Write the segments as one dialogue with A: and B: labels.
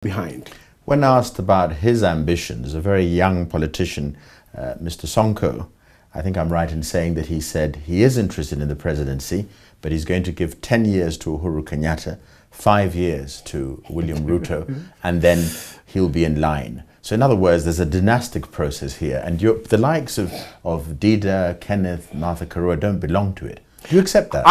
A: behind.
B: When asked about his ambitions, a very young politician, Mr. Sonko, I think I'm right in saying that he said he is interested in the presidency, but he's going to give 10 years to Uhuru Kenyatta, 5 years to William Ruto, and then he'll be in line. So in other words, there's a dynastic process here, and the likes of Dida, Kenneth, Martha Karua don't belong to it. Do you accept that?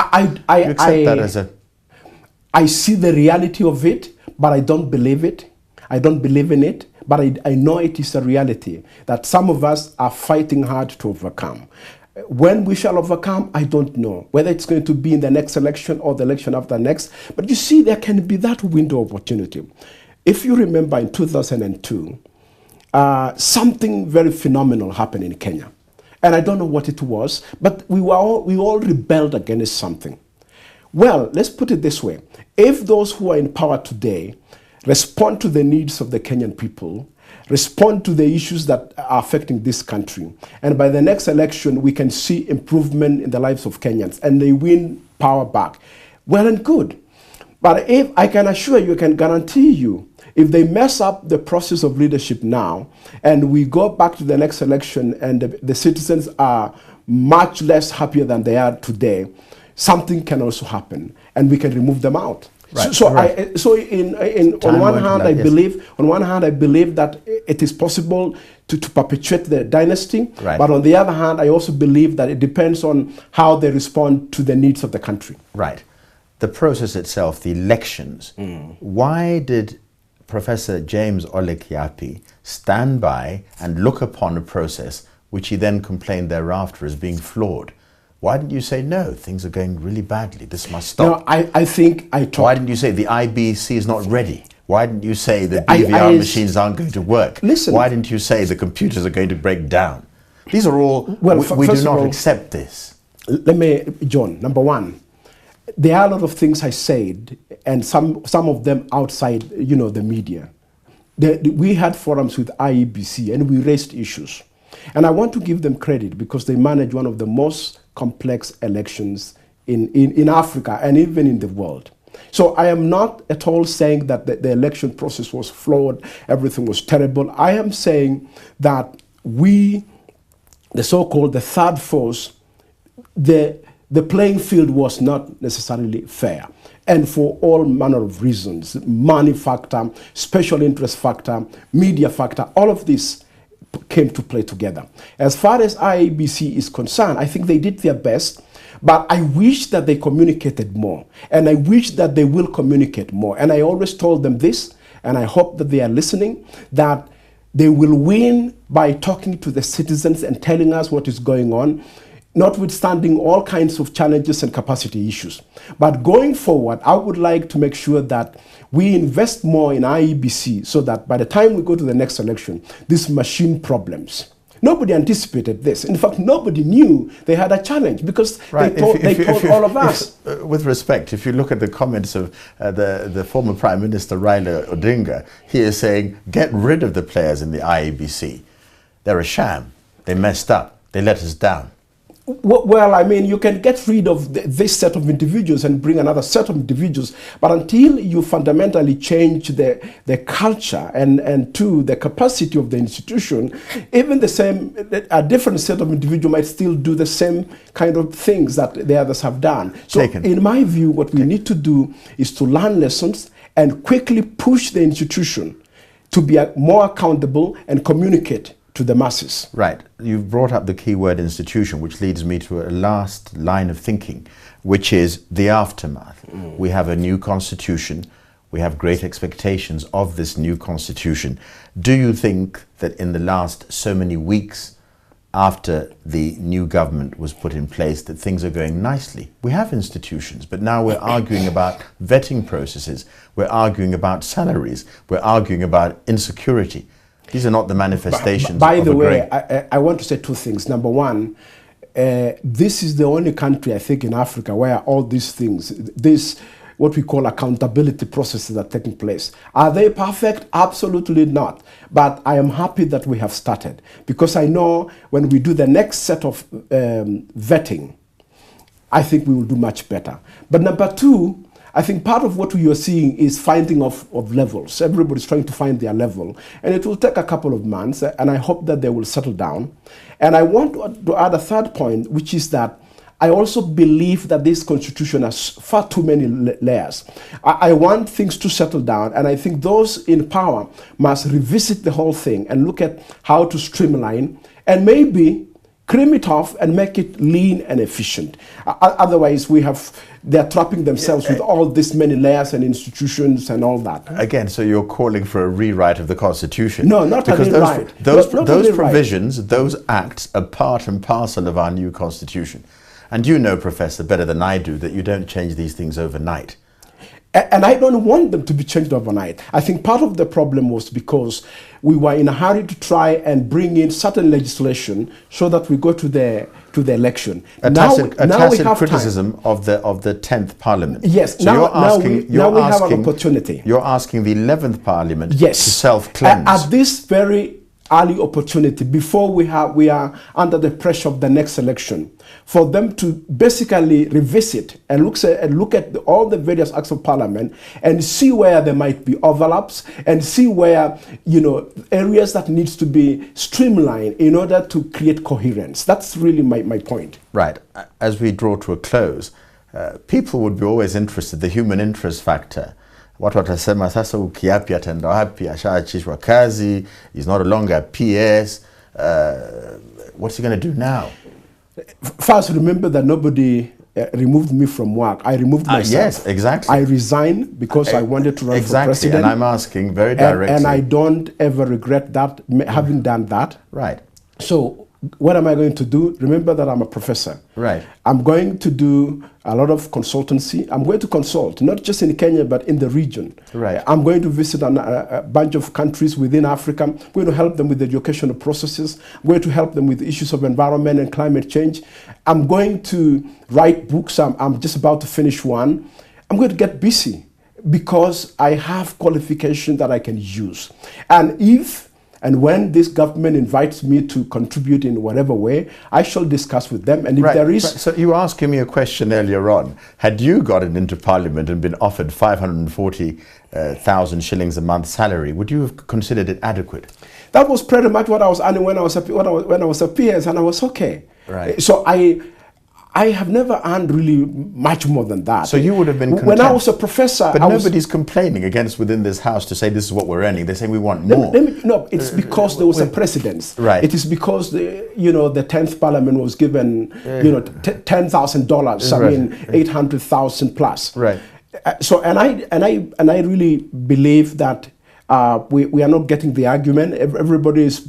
A: I see the reality of it, but I don't believe it. I don't believe in it, but I know it is a reality that some of us are fighting hard to overcome. When we shall overcome, I don't know. Whether it's going to be in the next election or the election after next. But you see, there can be that window of opportunity. If you remember in 2002, something very phenomenal happened in Kenya. And I don't know what it was, but we all rebelled against something. Well, let's put it this way. If those who are in power today respond to the needs of the Kenyan people, respond to the issues that are affecting this country, and by the next election we can see improvement in the lives of Kenyans and they win power back, well and good. But if I can assure you, I can guarantee you, if they mess up the process of leadership now and we go back to the next election and the citizens are much less happier than they are today, something can also happen on them out. Right. So on one hand, I believe that it is possible to perpetuate the dynasty. Right. But on the other hand, I also believe that it depends on how they respond to the needs of the country.
B: Right. The process itself, the elections. Why did Professor James Ole Kiyapi stand by and look upon a process which he then complained thereafter as being flawed? Why didn't you say, no, things are going really badly, this must stop?
A: No, I think I talked...
B: Why didn't you say the IBC is not ready? Why didn't you say the BVR machines aren't going to work?
A: Listen,
B: why didn't you say the computers are going to break down? These are all... Well, we do not accept this.
A: Let me, John, number one, there are a lot of things I said, and some of them outside, the media. We had forums with IEBC, and we raised issues. And I want to give them credit because they managed one of the most complex elections in Africa and even in the world. So I am not at all saying that the election process was flawed, everything was terrible. I am saying that we, the so-called the third force, the playing field was not necessarily fair. And for all manner of reasons, money factor, special interest factor, media factor, all of this came to play together. As far as IEBC is concerned, I think they did their best, but I wish that they communicated more, and I wish that they will communicate more. And I always told them this, and I hope that they are listening, that they will win by talking to the citizens and telling us what is going on, notwithstanding all kinds of challenges and capacity issues. But going forward, I would like to make sure that we invest more in IEBC so that by the time we go to the next election, these machine problems, nobody anticipated this. In fact, nobody knew they had a challenge because they told all of us.
B: With respect, if you look at the comments of the former Prime Minister Raila Odinga, he is saying, get rid of the players in the IEBC. They're a sham. They messed up. They let us down.
A: Well, I mean, you can get rid of this set of individuals and bring another set of individuals, but until you fundamentally change the culture and to the capacity of the institution, even a different set of individuals might still do the same kind of things that the others have done. So in my view, what we need to do is to learn lessons and quickly push the institution to be more accountable and communicate to the masses.
B: Right. You've brought up the keyword institution, which leads me to a last line of thinking, which is the aftermath. We have a new constitution. We have great expectations of this new constitution. Do you think that in the last so many weeks after the new government was put in place that things are going nicely? We have institutions, but now we're arguing about vetting processes. We're arguing about salaries. We're arguing about insecurity. These are not the manifestations.
A: By the way, I want to say two things. Number one, this is the only country, I think, in Africa where all these things, what we call accountability processes are taking place. Are they perfect? Absolutely not. But I am happy that we have started because I know when we do the next set of vetting, I think we will do much better. But number two, I think part of what we are seeing is finding of levels. Everybody's trying to find their level. And it will take a couple of months, and I hope that they will settle down. And I want to add a third point, which is that I also believe that this constitution has far too many layers. I want things to settle down, and I think those in power must revisit the whole thing and look at how to streamline and maybe cream it off and make it lean and efficient. Otherwise, they're trapping themselves with all this many layers and institutions and all that.
B: Again, so you're calling for a rewrite of the Constitution?
A: No, not a rewrite.
B: Those provisions, those acts are part and parcel of our new Constitution. And you know, Professor, better than I do, that you don't change these things overnight.
A: And I don't want them to be changed overnight. I think part of the problem was because we were in a hurry to try and bring in certain legislation so that we go to the election.
B: A tacit criticism of the 10th Parliament.
A: Yes.
B: So now we
A: have an opportunity.
B: You're asking the 11th Parliament
A: to
B: self-cleanse.
A: At this very early opportunity, before we are under the pressure of the next election, for them to basically revisit and look at all the various acts of Parliament and see where there might be overlaps and see where, areas that needs to be streamlined in order to create coherence. That's really my point.
B: Right. As we draw to a close, people would be always interested, the human interest factor. Watu watasema sasa Kiyapi ataenda wapi, ashaachishwa kazi, he's no longer a PS, what's he going to do now?
A: First, remember that nobody removed me from work. I removed myself.
B: Yes, exactly.
A: I resigned because I wanted to run for president.
B: And I'm asking very directly.
A: And I don't ever regret that, having done that.
B: Right.
A: So what am I going to do? Remember that I'm a professor.
B: Right.
A: I'm going to do a lot of consultancy. I'm going to consult, not just in Kenya, but in the region.
B: Right.
A: I'm going to visit a bunch of countries within Africa. I'm going to help them with educational processes. I'm going to help them with issues of environment and climate change. I'm going to write books. I'm just about to finish one. I'm going to get busy because I have qualifications that I can use. And when this government invites me to contribute in whatever way, I shall discuss with them. And if there is...
B: So you were asking me a question earlier on. Had you gotten into Parliament and been offered 540,000 shillings a month salary, would you have considered it adequate?
A: That was pretty much what I was earning when I was a PS, and I was okay.
B: Right.
A: So I have never earned really much more than that.
B: So you would have been content.
A: When I was a professor...
B: But nobody's complaining against within this house to say this is what we're earning. They're saying we want more.
A: No, it's because there was a precedence.
B: Right.
A: It is because the 10th Parliament was given $10,000. I mean, 800,000 plus.
B: Right.
A: So and I really believe that we are not getting the argument. Everybody is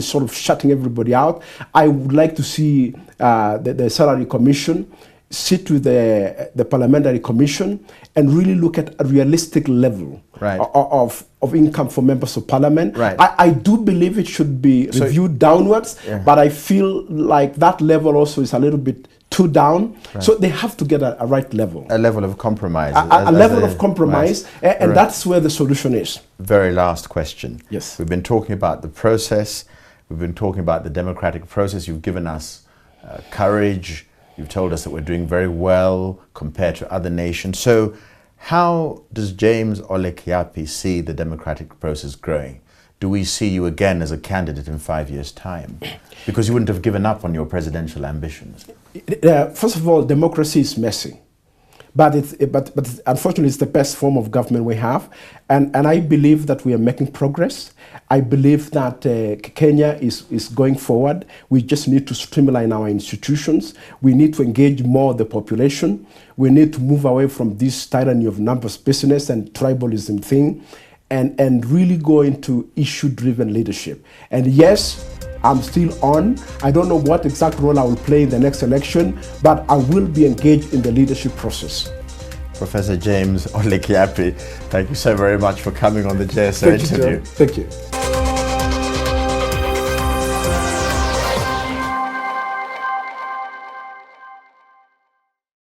A: sort of shutting everybody out. I would like to see the Salary Commission sit with the Parliamentary Commission and really look at a realistic level of income for members of Parliament.
B: Right.
A: I do believe it should be reviewed downwards, but I feel like that level also is a little bit too down. Right. So they have to get a right level.
B: A level of compromise.
A: A level of compromise, and that's where the solution is.
B: Very last question.
A: Yes.
B: We've been talking about the process. We've been talking about the democratic process. You've given us courage. You've told us that we're doing very well compared to other nations. So how does James Ole Kiyapi see the democratic process growing? Do we see you again as a candidate in 5 years' time? Because you wouldn't have given up on your presidential ambitions.
A: First of all, democracy is messy. But unfortunately, it's the best form of government we have. And I believe that we are making progress. I believe that Kenya is going forward. We just need to streamline our institutions. We need to engage more the population. We need to move away from this tyranny of numbers business and tribalism thing and really go into issue-driven leadership. And yes, I'm still on. I don't know what exact role I will play in the next election, but I will be engaged in the leadership process.
B: Professor James Ole Kiyapi, thank you so very much for coming on the JSO interview.
A: Thank you.